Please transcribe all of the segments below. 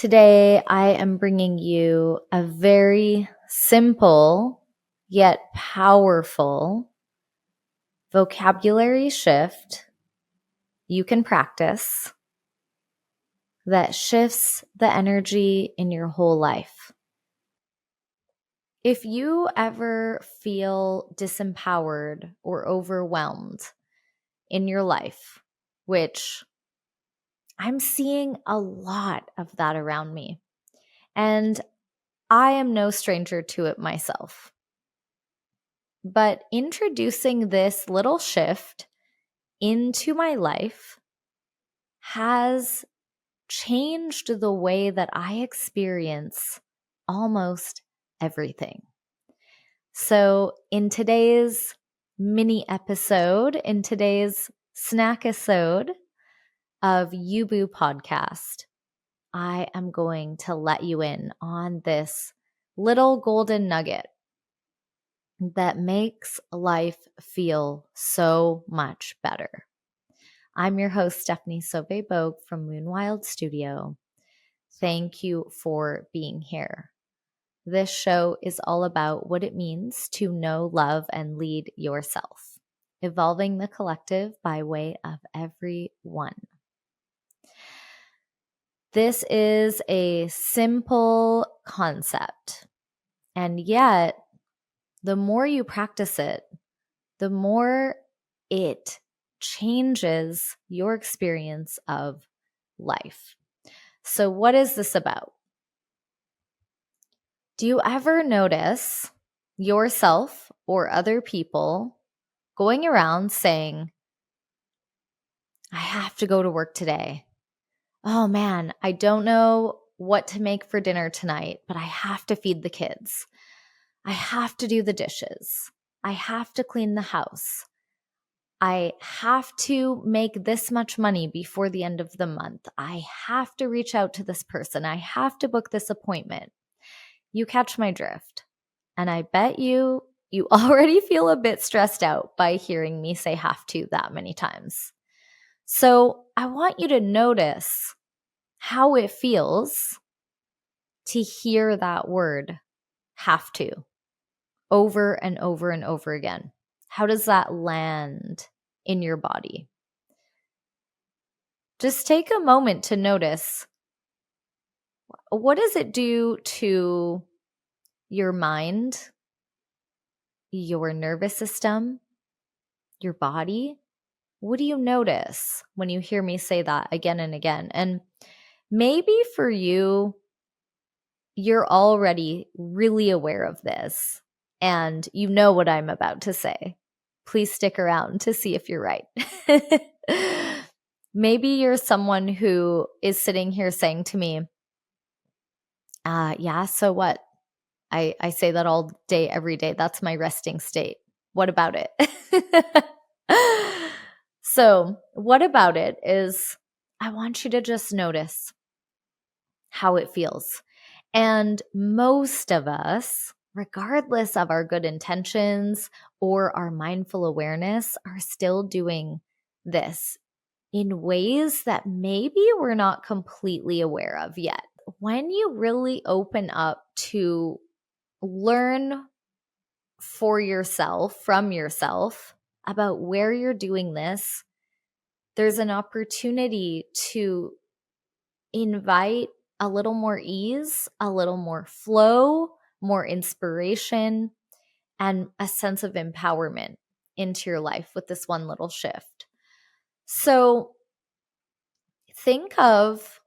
Today, I am bringing you a very simple yet powerful vocabulary shift you can practice that shifts the energy in your whole life. If you ever feel disempowered or overwhelmed in your life, which I'm seeing a lot of that around me, and I am no stranger to it myself. But introducing this little shift into my life has changed the way that I experience almost everything. So, in today's mini episode, in today's Snackisode of Yubu podcast, I am going to let you in on this little golden nugget that makes life feel so much better. I'm your host, Stephanie Sauvé-Bogue from Moonwild Studio. Thank you for being here. This show is all about what it means to know, love, and lead yourself, evolving the collective by way of everyone. This is a simple concept, and yet the more you practice it, the more it changes your experience of life. So, what is this about? Do you ever notice yourself or other people going around saying, I have to go to work today? Oh man, I don't know what to make for dinner tonight, but I have to feed the kids. I have to do the dishes. I have to clean the house. I have to make this much money before the end of the month. I have to reach out to this person. I have to book this appointment. You catch my drift. And I bet you already feel a bit stressed out by hearing me say have to that many times. So I want you to notice how it feels to hear that word have to over and over and over again. How does that land in your body? Just take a moment to notice, what does it do to your mind, your nervous system, your body? What do you notice when you hear me say that again and again? And maybe for you, you're already really aware of this and you know what I'm about to say. Please stick around to see if you're right. Maybe you're someone who is sitting here saying to me, yeah, so what? I say that all day, every day. That's my resting state. What about it? So, what about it is I want you to just notice how it feels. And most of us, regardless of our good intentions or our mindful awareness, are still doing this in ways that maybe we're not completely aware of yet. When you really open up to learn for yourself, from yourself, about where you're doing this, there's an opportunity to invite a little more ease, a little more flow, more inspiration, and a sense of empowerment into your life with this one little shift. So think of,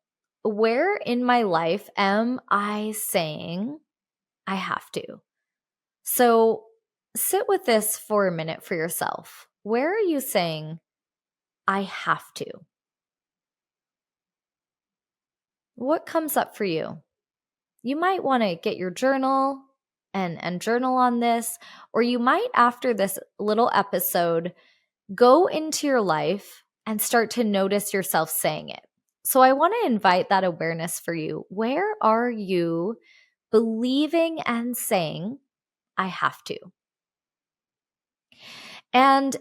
where in my life am I saying I have to? So sit with this for a minute for yourself. Where are you saying I have to? What comes up for you? You might want to get your journal and journal on this, or you might, after this little episode, go into your life and start to notice yourself saying it. So I want to invite that awareness for you. Where are you believing and saying, I have to? And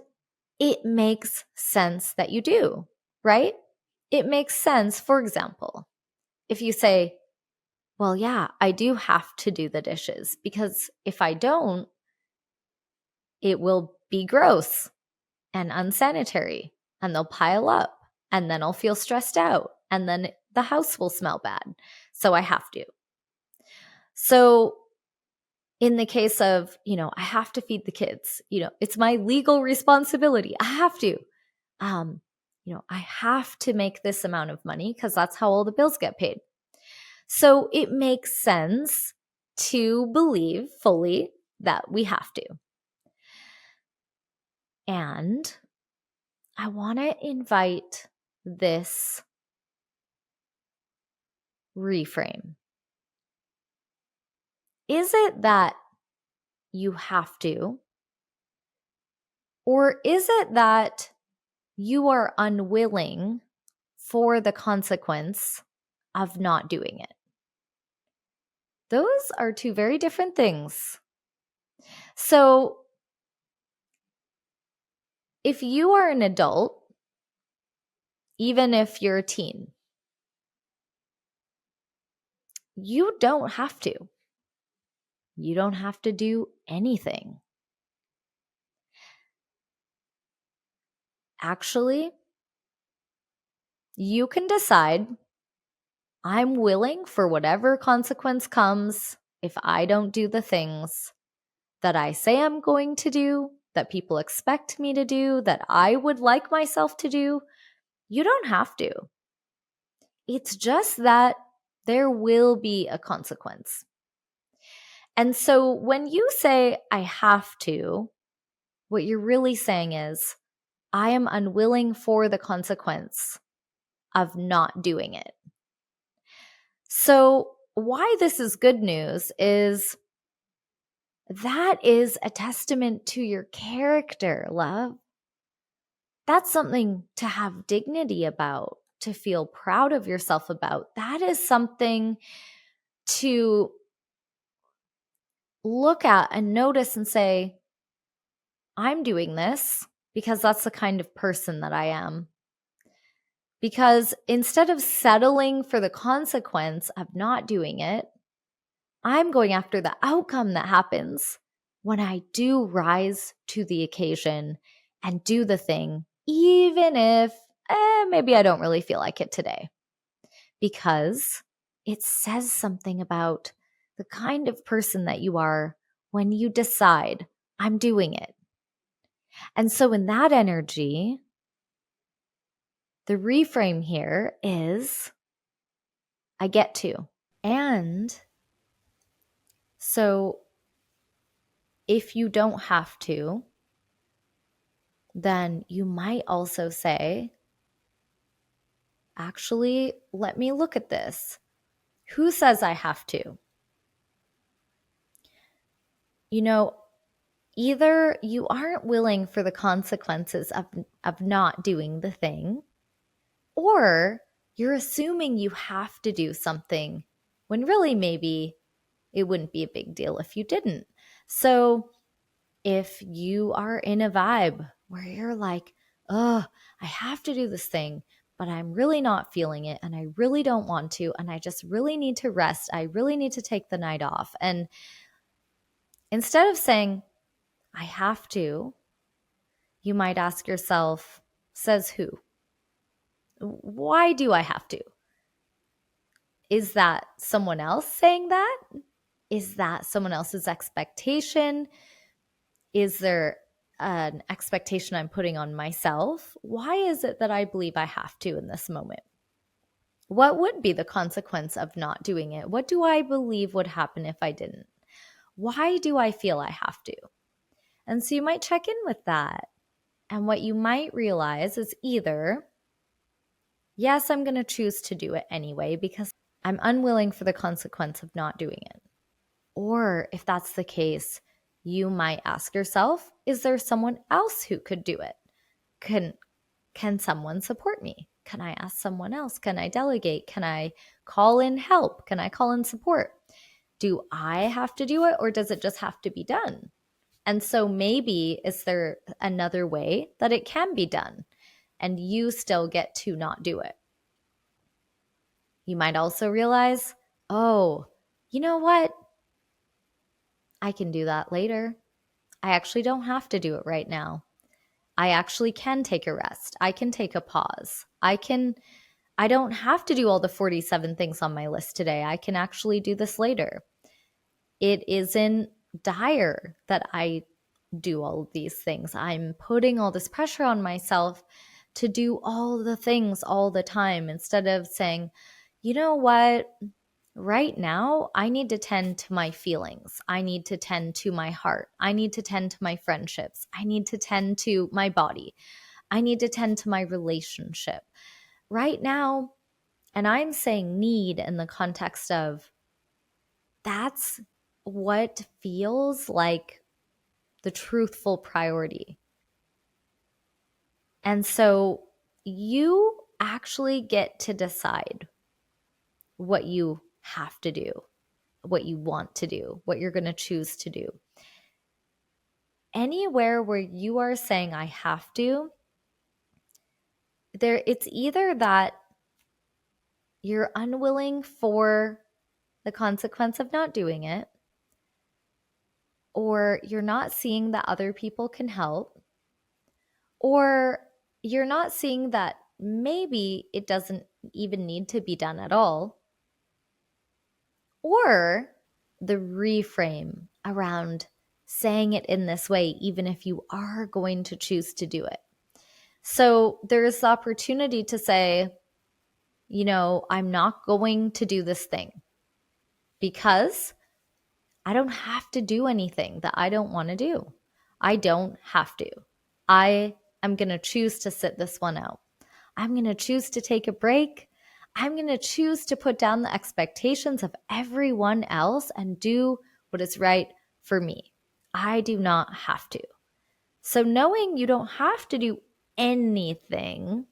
it makes sense that you do, right? It makes sense, for example, if you say, well, yeah, I do have to do the dishes because if I don't, it will be gross and unsanitary and they'll pile up and then I'll feel stressed out and then the house will smell bad. So I have to. So in the case of, I have to feed the kids, it's my legal responsibility. I have to. Um, I have to make this amount of money because that's how all the bills get paid. So it makes sense to believe fully that we have to. And I want to invite this reframe. Is it that you have to? Or is it that you are unwilling for the consequence of not doing it? Those are two very different things. So, if you are an adult, even if you're a teen, you don't have to. You don't have to do anything. Actually, you can decide, I'm willing for whatever consequence comes if I don't do the things that I say I'm going to do, that people expect me to do, that I would like myself to do. You don't have to. It's just that there will be a consequence. And so when you say, I have to, what you're really saying is, I am unwilling for the consequence of not doing it. So, why this is good news is that is a testament to your character, love. That's something to have dignity about, to feel proud of yourself about. That is something to look at and notice and say, I'm doing this because that's the kind of person that I am. Because instead of settling for the consequence of not doing it, I'm going after the outcome that happens when I do rise to the occasion and do the thing, even if maybe I don't really feel like it today. Because it says something about the kind of person that you are when you decide, I'm doing it. And so, in that energy, the reframe here is I get to. And so, if you don't have to, then you might also say, actually, let me look at this. Who says I have to? Either you aren't willing for the consequences of not doing the thing, or you're assuming you have to do something when really maybe it wouldn't be a big deal if you didn't. So if you are in a vibe where you're like, oh, I have to do this thing, but I'm really not feeling it and I really don't want to, and I just really need to rest. I really need to take the night off. And instead of saying, I have to, you might ask yourself, says who? Why do I have to? Is that someone else saying that? Is that someone else's expectation? Is there an expectation I'm putting on myself? Why is it that I believe I have to in this moment? What would be the consequence of not doing it? What do I believe would happen if I didn't? Why do I feel I have to? And so you might check in with that. And what you might realize is either, yes, I'm going to choose to do it anyway because I'm unwilling for the consequence of not doing it. Or if that's the case, you might ask yourself, is there someone else who could do it? Can someone support me? Can I ask someone else? Can I delegate? Can I call in help? Can I call in support? Do I have to do it or does it just have to be done? And so maybe is there another way that it can be done and you still get to not do it? You might also realize, oh, you know what? I can do that later. I actually don't have to do it right now. I actually can take a rest. I can take a pause. I don't have to do all the 47 things on my list today. I can actually do this later. It isn't dire that I do all of these things. I'm putting all this pressure on myself to do all the things all the time instead of saying, you know what? Right now, I need to tend to my feelings. I need to tend to my heart. I need to tend to my friendships. I need to tend to my body. I need to tend to my relationship. Right now, and I'm saying need in the context of that's what feels like the truthful priority. And so you actually get to decide what you have to do, what you want to do, what you're going to choose to do. Anywhere where you are saying I have to, it's either that you're unwilling for the consequence of not doing it, or you're not seeing that other people can help, or you're not seeing that maybe it doesn't even need to be done at all, or the reframe around saying it in this way, even if you are going to choose to do it. So there's the opportunity to say, you know, I'm not going to do this thing because I don't have to do anything that I don't want to do. I don't have to. I am going to choose to sit this one out. I'm going to choose to take a break. I'm going to choose to put down the expectations of everyone else and do what is right for me. I do not have to. So, knowing you don't have to do anything,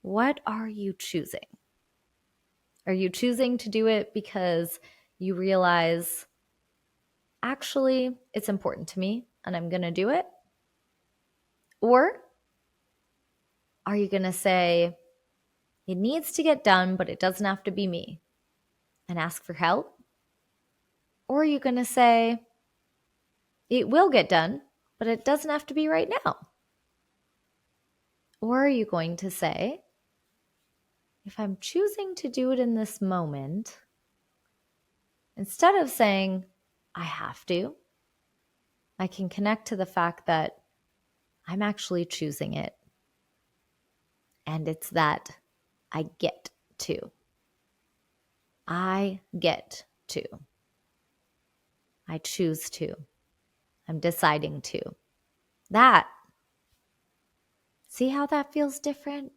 what are you choosing? Are you choosing to do it because you realize, actually, it's important to me and I'm going to do it? Or are you going to say, it needs to get done, but it doesn't have to be me, and ask for help? Or are you going to say, it will get done, but it doesn't have to be right now? Or are you going to say, if I'm choosing to do it in this moment, instead of saying, I have to, I can connect to the fact that I'm actually choosing it. And it's that I get to. I get to. I choose to. I'm deciding to. That. See how that feels different?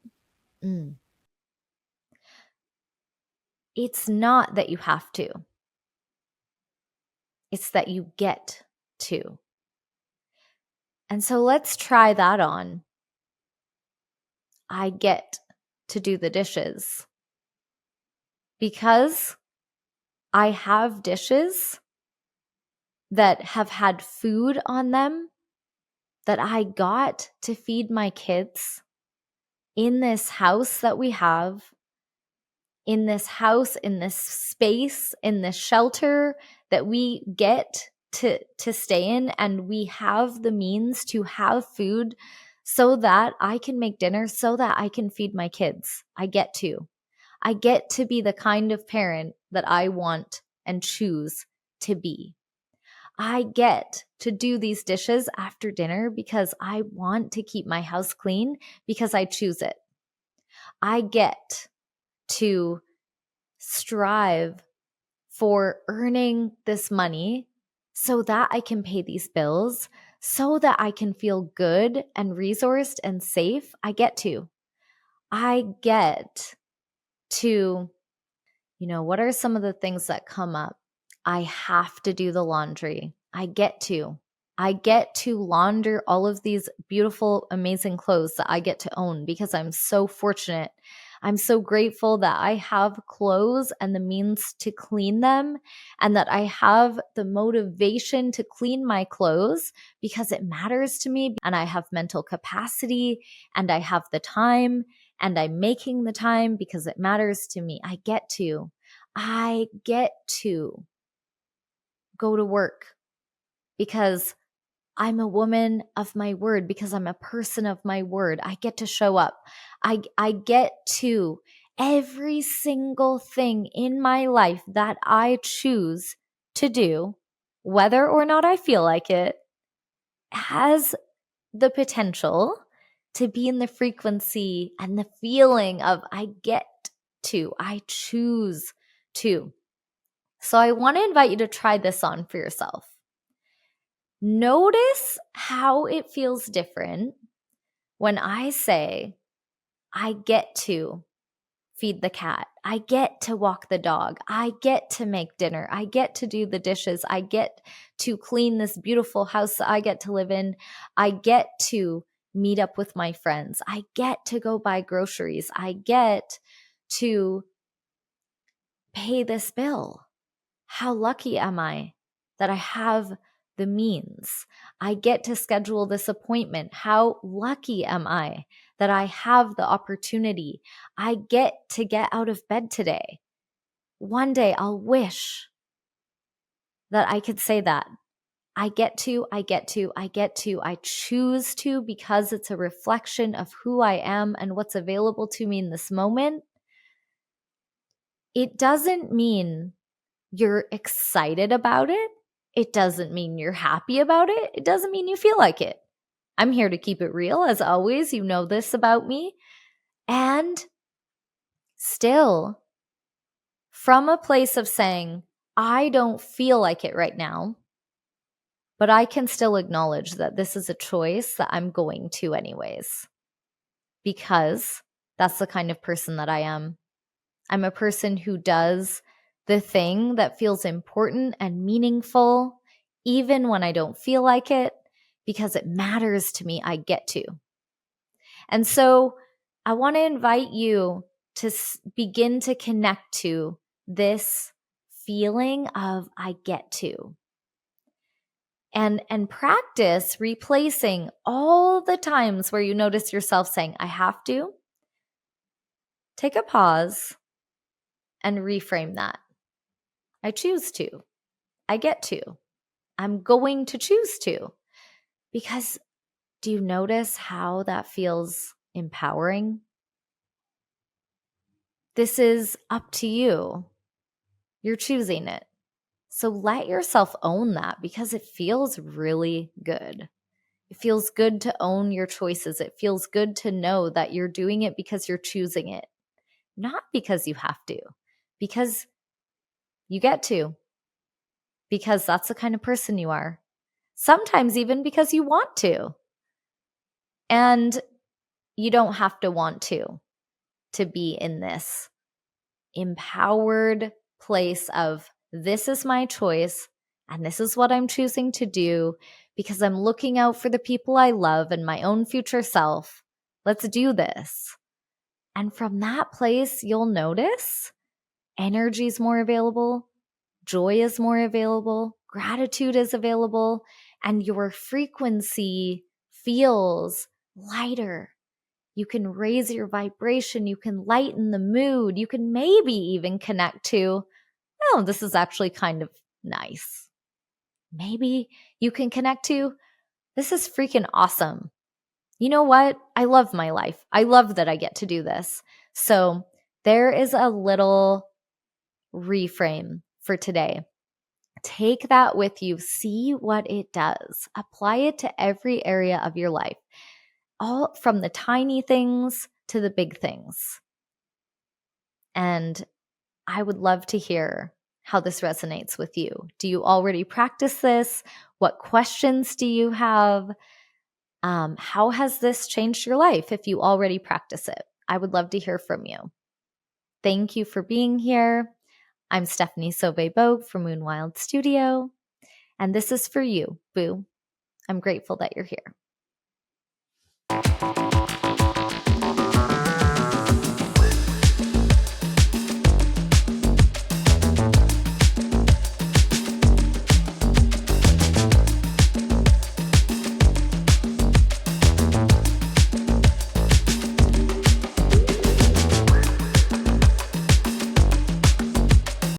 It's not that you have to. It's that you get to. And so let's try that on. I get to do the dishes because I have dishes that have had food on them that I got to feed my kids in this house that we have, in this house, in this space, in this shelter that we get to stay in, and we have the means to have food so that I can make dinner, so that I can feed my kids. I get to be the kind of parent that I want and choose to be. I get to do these dishes after dinner because I want to keep my house clean because I choose it. I get to strive for earning this money so that I can pay these bills, so that I can feel good and resourced and safe. I get to. What are some of the things that come up? I have to do the laundry. I get to launder all of these beautiful, amazing clothes that I get to own because I'm so fortunate. I'm so grateful that I have clothes and the means to clean them, and that I have the motivation to clean my clothes because it matters to me, and I have mental capacity, and I have the time, and I'm making the time because it matters to me. I get to. I get to go to work because I'm a woman of my word, because I'm a person of my word. I get to show up. I get to every single thing in my life that I choose to do, whether or not I feel like it, has the potential to be in the frequency and the feeling of I get to, I choose to. So I want to invite you to try this on for yourself. Notice how it feels different when I say, I get to feed the cat. I get to walk the dog. I get to make dinner. I get to do the dishes. I get to clean this beautiful house that I get to live in. I get to meet up with my friends. I get to go buy groceries. I get to pay this bill. How lucky am I that I have the means? I get to schedule this appointment. How lucky am I that I have the opportunity? I get to get out of bed today. One day I'll wish that I could say that. I get to, I get to, I get to, I choose to, because it's a reflection of who I am and what's available to me in this moment. It doesn't mean you're excited about it. It doesn't mean you're happy about it. It doesn't mean you feel like it. I'm here to keep it real, as always. You know this about me. And still, from a place of saying, I don't feel like it right now, but I can still acknowledge that this is a choice that I'm going to anyways, because that's the kind of person that I am. I'm a person who does the thing that feels important and meaningful, even when I don't feel like it, because it matters to me. I get to. And so I want to invite you to begin to connect to this feeling of I get to. And practice replacing all the times where you notice yourself saying, I have to. Take a pause and reframe that. I choose to. I get to. I'm going to choose to. Because do you notice how that feels empowering? This is up to you. You're choosing it. So let yourself own that, because it feels really good. It feels good to own your choices. It feels good to know that you're doing it because you're choosing it, not because you have to, because you get to, because that's the kind of person you are. Sometimes even because you want to. And you don't have to want to be in this empowered place of this is my choice and this is what I'm choosing to do because I'm looking out for the people I love and my own future self. Let's do this. And from that place, you'll notice energy is more available, joy is more available, gratitude is available, and your frequency feels lighter. You can raise your vibration. You can lighten the mood. You can maybe even connect to, oh, this is actually kind of nice. Maybe you can connect to, this is freaking awesome. You know what? I love my life. I love that I get to do this. So there is a little reframe for today. Take that with you. See what it does. Apply it to every area of your life, all from the tiny things to the big things. And I would love to hear how this resonates with you. Do you already practice this? What questions do you have? How has this changed your life if you already practice it? I would love to hear from you. Thank you for being here. I'm Stephanie Sauvé-Bogue from Moon Wild Studio, and this is for you, boo. I'm grateful that you're here.